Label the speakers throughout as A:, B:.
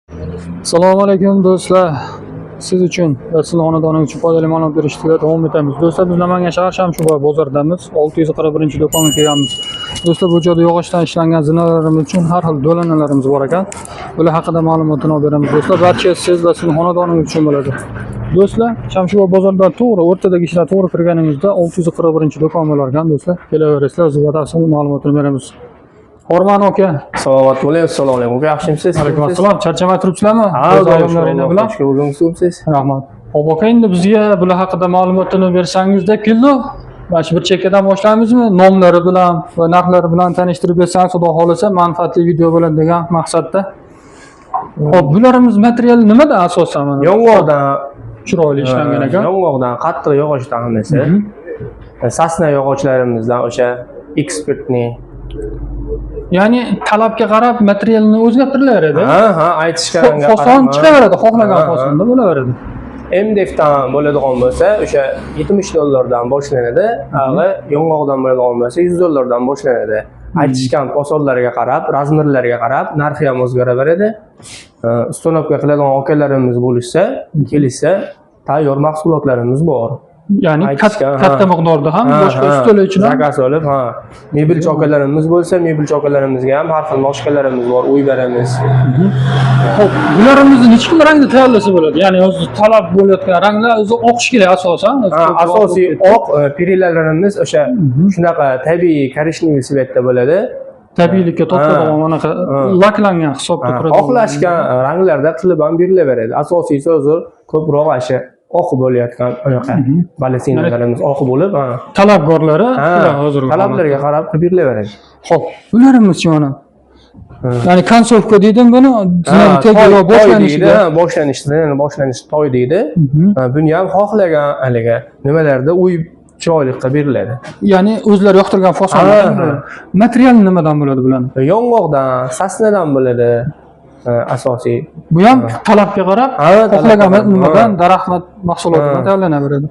A: Assalomu alaykum do'stlar. Siz uchun va sizning xonadoningiz uchun foydali ma'lumot berishga davom etamiz. Do'stlar, biz Namangan shahar Shamshuba bozoridamiz. 641-do'konga kelganmiz. Do'stlar, bu joyda yog'ochdan ishlangan zinalarimiz uchun har xil do'lanalarimiz bor ekan. Bular haqida ma'lumotni olib beramiz. Do'stlar, barcha siz va sizning xonadoningiz uchun bo'ladi. Do'stlar, Shamshuba bozoridan to'g'ri o'rtadagi ishlar to'g'ri kirganingizda 641-do'kon bo'lar ekan. Do'stlar, kelaverasizlar, sizga batafsil ma'lumotni beramiz. Hormon aka.
B: Salomat bo'ling. Assalomu alaykum. Yaxshimisiz?
A: Alaykum assalom. Charchamay turibsizlarmi?
B: Ha,
A: o'zlaringiz bilan.
B: Xushga bo'lingsiz.
A: Rahmat. Hop aka, endi bizga bular haqida ma'lumotni bersangizda keldi. Mana shu bir chekkadan boshlamizmi? Nomlari bilan va narxlari bilan tanishtirib bersangiz, xudo xolasa manfaatli video bo'ladi degan maqsadda. Hop, bularimiz material nimada asosan?
B: Yong'oqdan
A: chiroyli ishlangan ekan.
B: Yong'oqdan, qattiq yog'ochdan hammasi. Sasna yog'ochlarimizdan o'sha ekspertni.
A: Ya'ni talabga qarab materialni o'zgartirilaveradi.
B: Ha, aytishganga qarab.
A: Fason chiqaveradi, xohlagan fasonda bo'laveradi.
B: MDFdan bo'ladigan bo'lsa, o'sha $70 boshlanadi. Hali yong'oqdan bo'ladigan bo'lsa, $100 boshlanadi. Aytishgan fasonlarga qarab, razmerlarga qarab narxi ham o'zgaraveradi. Ustonovka qiladigan akalarimiz bo'lsa, kelishsa, tayyor mahsulotlarimiz bor.
A: Ya'ni katta miqdorda ham boshqa ustol uchun ham
B: zakaz olib, mebel chokalarimiz bo'lsa, mebel chokalarimizga ham har xil boshqalarimiz bor, uy beramiz.
A: Xo'p, bularimizni necha xil rangda tayyorlasa bo'ladi? Ya'ni o'zi talab bo'layotgan ranglar o'zi oqish kerak asosan.
B: Asosiy oq, perilalarimiz o'sha shunaqa tabiiy korishniy svetda bo'ladi.
A: Tabiiylikka to'xtalgan anaqa laklangan hisobda turadi.
B: Xohlashgan ranglarda qilib ham berilaveradi. Asosiysi o'zi ko'proq asha oq bo'layotgan anaqa balesinalarimiz oq bo'lib,
A: talabgorlari hozir
B: talablarga qarab qilib berilaveradi.
A: Xo'p, bularimiz-chi mana. Ya'ni konsovka deydim buni,
B: boshlanish toy deydi. Buni ham xohlagan haliga nimalarda uy chiroyli qilib beriladi.
A: Ya'ni o'zlari yoqtirgan fasonlar. Material nimadan bo'ladi bularni?
B: Yong'oqdan, sasnadan bo'ladi. Asosiy.
A: Bu ham talabga qarab, xohlagan nimadan daraxt mahsulotidan tayyorlanaveradi.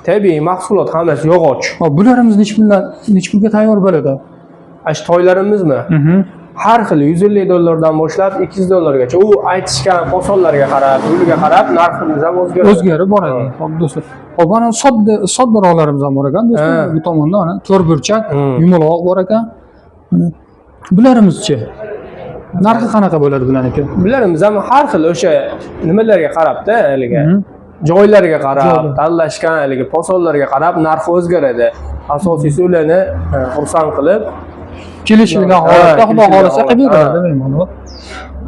B: Tabiiy mahsulot hammasi yog'och.
A: Hop, bularimiz necha pulga tayyor bo'ladi?
B: Ash toylarimizmi? Har xil $150 boshlab $200 U aytishgan fasonlarga qarab, yo'liga qarab narximiz ham
A: o'zgarib boradi. Hop do'stlar. Hop, mana soddaroqlarimiz ham bor ekan do'stlar. Bu tomonda mana to'rtburchak, yumaloq bor ekan. Bularimiz-chi? Narxi qanaqa bo'ladi bularniki?
B: Bularimiz ham har xil o'sha nimalarga qarab-da, haliga joylarga qarab, tanlashgan haliga fasonlarga qarab narxi o'zgaradi. Asosiysi ularni xursand qilib
A: kelishilgan holatda xudo xolasa qilib beradi mehmonlar.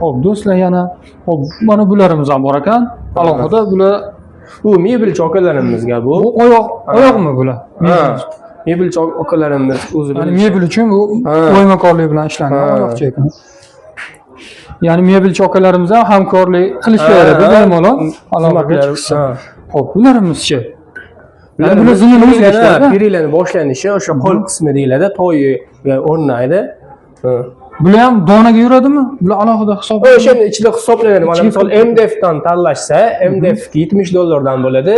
A: Hop, do'stlar, yana hop, mana bularimiz ham bor ekan. Alohida bular
B: bu mebel chokalarimizga bu.
A: Bu oyoqmi bular?
B: Mebel chokalarimiz o'zi
A: bilan. Ya'ni mebel uchun bu o'ymakorlik bilan ishlangan oyoqcha ekan. Ya'ni mebel chokalarimiz ham hamkorlik qilishaveradi bemalol. Aloqaga chiqsa. Xo'p, bularimiz-chi? Ya'ni bular zinini o'ziga ishlaydi.
B: Perilarni boshlanishi o'sha qo'l qismi deyiladi, to'yiga o'rnaydi.
A: Bular ham donaga yuradimi? Bular alohida hisob.
B: O'shani ichida hisoblanadi. Mana misol MDFdan tanlashsa, MDF $70 bo'ladi.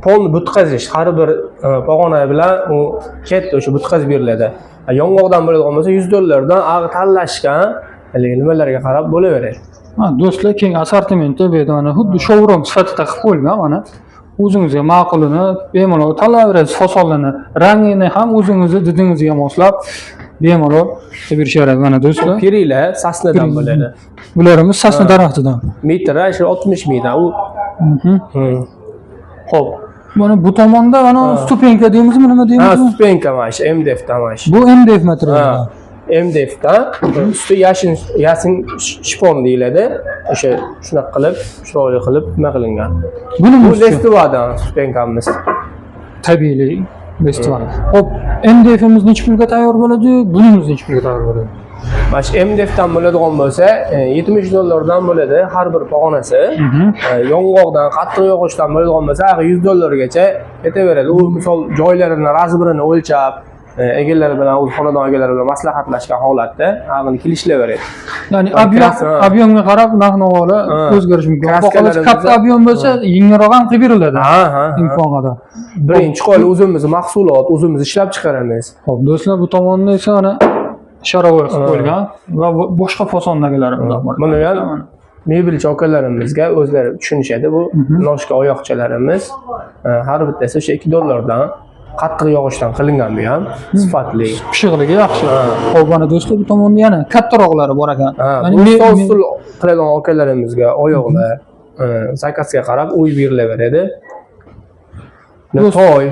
B: Polni butqazish har bir pog'ona bilan u katta o'sha butqazib beriladi. Yong'oqdan bo'ladigan bo'lsa $100 dan tanlashgan nimalarga qarab bo'laveradi.
A: Do'stlar, keng assortimentda bu yerda mana xuddi showroom sifatida qilib qo'yilgan mana. O'zingizga ma'qulini bemalol tanlayverasiz, fasonlarni, rangini ham o'zingizga didingizga moslab bemalol berishaveradi mana do'stlar.
B: Perilar sasnadan bo'ladi.
A: Bularimiz sasna daraxtidan.
B: Metri shu 60 mingdan u.
A: Xo'p. Mana bu tomonda mana stupenka deymizmi, nima deymiz?
B: Stupenka mana shu MDFdan mana shu.
A: Bu MDF materiali.
B: MDFdan usti yashin shifon deyiladi. O'sha shunaqa qilib, chiroyli qilib nima qilingan. Bu Lestovadan stupenkamiz.
A: Tabiiy Lestova. Hop, MDFimiz necha pulga tayyor bo'ladi? Bunimiz necha pulga tayyor bo'ladi?
B: Mana shu MDFdan bo'ladigan bo'lsa, $70 dan bo'ladi har bir pog'onasi. Yong'oqdan, qattiq yog'ochdan bo'ladigan bo'lsa, $100 gacha ketaveradi. U misol joylarini, razmerini o'lchab egalari bilan, o'z xonadon egalari bilan maslahatlashgan holatda aqlni kelishilaveradi.
A: Ya'ni ob'yomga qarab narx-navolar o'zgarishi mumkin. Xohlasangiz katta ob'yom bo'lsa, yengilroq ham qilib beriladi. Imkon qadar.
B: Birinchi qo'l o'zimiz mahsulot, o'zimiz ishlab chiqaramiz.
A: Xo'p, do'stlar, bu tomonda esa mana sharovoy qilib qo'yilgan va boshqa fasondagilarimiz bor.
B: Mana mebelchi akalarimizga o'zlari tushunishadi. Bu noshka oyoqchalarimiz har bittasi o'sha $2 qattiq yog'ochdan qilingan bu ham sifatli.
A: Pishiqligi yaxshi. Xo'p, mana do'stlar bu tomonda yana kattaroqlari bor ekan.
B: Bu usul qiladigan akalarimizga oyoqlar zakasga qarab uy berilaveradi. Toy,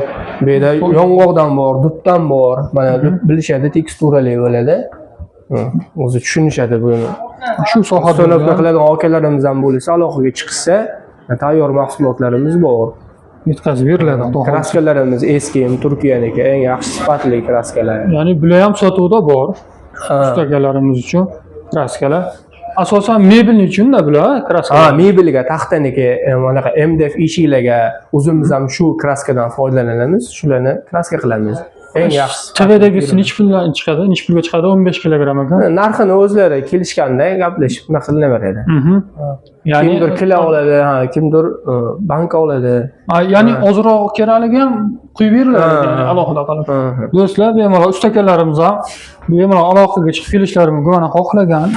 B: bu yerda yong'oqdan bor, dutdan bor. Mana dut bilishadi, teksturali bo'ladi. O'zi tushunishadi buni.
A: Shu sohada
B: So'nofni qiladigan akalarimiz ham bo'lsa, aloqaga chiqsa, tayyor mahsulotlarimiz bor.
A: yetkazib beriladi.
B: Kraskalarimiz eski, Turkiyaniki eng yaxshi sifatli kraskalar.
A: Ya'ni bular ham sotuvda bor. Ustakalarimiz uchun kraskalar. Asosan mebelni uchun-da bular kraskalar.
B: Mebelga, taxtaniki, mana MDF eshiklarga o'zimiz ham shu kraskadan foydalanamiz, shularni kraska qilamiz. Eng yaxshi.
A: TV'dagisi necha pulga chiqadi? Necha pulga chiqadi? 15 kilogramm ekan.
B: Narxini o'zlari kelishganda gaplashib nima qilinaveradi.
A: Ya'ni
B: kimdir kilo oladi, kimdir banka oladi.
A: Ya'ni ozroq kerakligi ham quyib beriladi, ya'ni alohida qilib. Do'stlar, bemalol ustakalarimiz ham bemalol aloqaga chiqib kelishlari mumkin. Mana xohlagan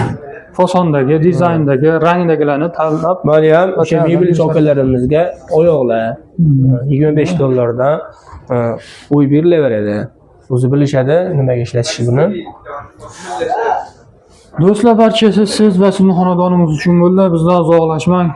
A: fasondagi, dizayndagi, rangdagilarni tanlab,
B: mana ham o'sha mebelchi akalarimizga oyoqlar $25 dan uy berilaveradi. O'zi bilishadi nimaga ishlatish buni.
A: Do'stlar, barchasi siz va sizning xonadonimiz uchun bo'ldi. Bizdan uzoqlashmang.